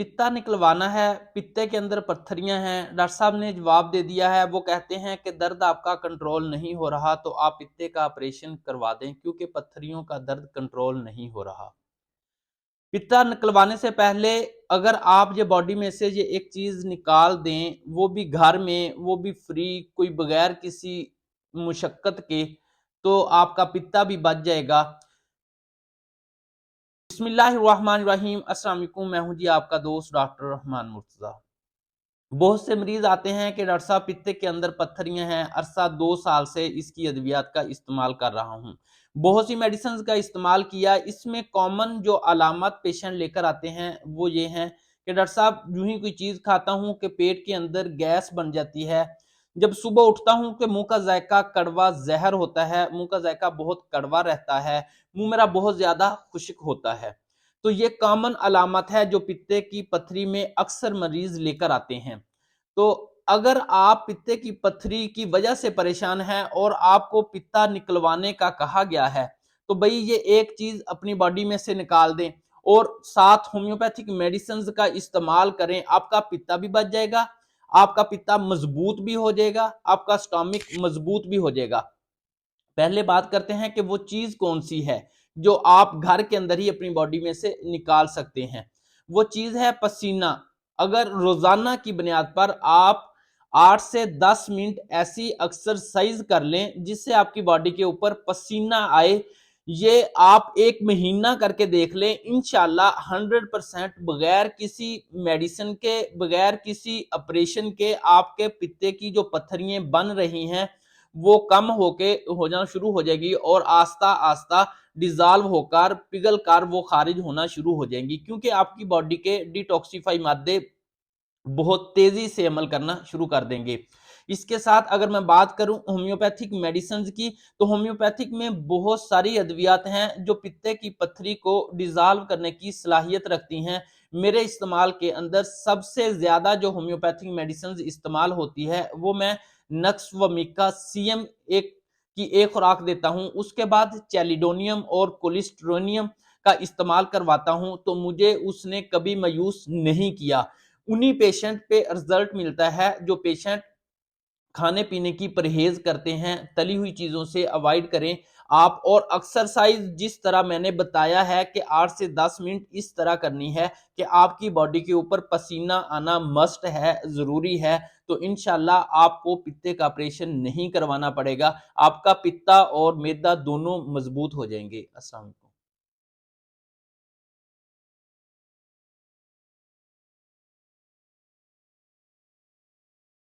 पित्ता निकलवाना है, पित्ते के अंदर पत्थरियाँ हैं, डॉक्टर साहब ने जवाब दे दिया है, वो कहते हैं कि दर्द आपका कंट्रोल नहीं हो रहा तो आप पित्ते का ऑपरेशन करवा दें क्योंकि पत्थरियों का दर्द कंट्रोल नहीं हो रहा। पित्ता निकलवाने से पहले अगर आप ये बॉडी में से ये एक चीज़ निकाल दें, वो भी घर में, वो भी फ्री, कोई बगैर किसी मुशक्कत के, तो आपका पित्ता भी बच जाएगा। बिस्मिल्लाहिर्रहमानिर्रहीम, अस्सलाम वालेकुम, मैं हूँ जी आपका दोस्त डॉक्टर रहमान मुर्तज़ा। बहुत से मरीज आते हैं कि डॉक्टर साहब पित्ते के अंदर पत्थरियां हैं, अरसा 2 साल से इसकी अद्वियात का इस्तेमाल कर रहा हूँ, बहुत सी मेडिसिन का इस्तेमाल किया। इसमें कॉमन जो अलामत पेशेंट लेकर आते हैं वो ये हैं कि डॉक्टर साहब यूं ही कोई चीज़ खाता हूँ कि पेट के अंदर गैस बन जाती है, जब सुबह उठता हूँ कि मुंह का जायका कड़वा जहर होता है, मुंह का जायका बहुत कड़वा रहता है, मुंह मेरा बहुत ज्यादा खुश्क होता है। तो ये कॉमन अलामत है जो पित्ते की पथरी में अक्सर मरीज लेकर आते हैं। तो अगर आप पित्ते की पथरी की वजह से परेशान हैं और आपको पित्ता निकलवाने का कहा गया है, तो भाई ये एक चीज अपनी बॉडी में से निकाल दें और साथ होम्योपैथिक मेडिसिन का इस्तेमाल करें, आपका पित्ता भी बच जाएगा, आपका पित्ता मजबूत भी हो जाएगा, आपका स्टोमिक मजबूत भी हो जाएगा। पहले बात करते हैं कि वो चीज कौन सी है जो आप घर के अंदर ही अपनी बॉडी में से निकाल सकते हैं। वो चीज है पसीना। अगर रोजाना की बुनियाद पर आप 8 से 10 मिनट ऐसी एक्सरसाइज कर लें जिससे आपकी बॉडी के ऊपर पसीना आए, ये आप 1 महीना करके देख लें, इंशाल्लाह 100% बगैर किसी मेडिसिन के, बगैर किसी ऑपरेशन के आपके पित्ते की जो पत्थरियां बन रही हैं वो कम होके हो जाना शुरू हो जाएगी और आस्ता आस्ता डिजॉल्व होकर पिघल कर वो खारिज होना शुरू हो जाएंगी, क्योंकि आपकी बॉडी के डिटॉक्सिफाई मादे बहुत तेजी से अमल करना शुरू कर देंगे। इसके साथ अगर मैं बात करूं होम्योपैथिक मेडिसिन की, तो होम्योपैथिक में बहुत सारी अद्वियात हैं जो पित्ते की पत्थरी को डिजॉल्व करने की सलाहियत रखती हैं। मेरे इस्तेमाल के अंदर सबसे ज्यादा जो होम्योपैथिक मेडिसिन इस्तेमाल होती है वो मैं नक्स व मिका सीएम एक खुराक देता हूं, उसके बाद चैलिडोनियम और कोलिस्ट्रोनियम का इस्तेमाल करवाता हूं, तो मुझे उसने कभी मायूस नहीं किया। उन्हीं पेशेंट पे रिजल्ट मिलता है जो पेशेंट खाने पीने की परहेज करते हैं, तली हुई चीजों से अवॉइड करें आप, और एक्सरसाइज जिस तरह मैंने बताया है कि 8 से 10 मिनट इस तरह करनी है कि आपकी बॉडी के ऊपर पसीना आना मस्ट है, जरूरी है, तो इंशाल्लाह आपको पित्ते का ऑपरेशन नहीं करवाना पड़ेगा, आपका पित्ता और मैदा दोनों मजबूत हो जाएंगे। अस्सलाम वालेकुम।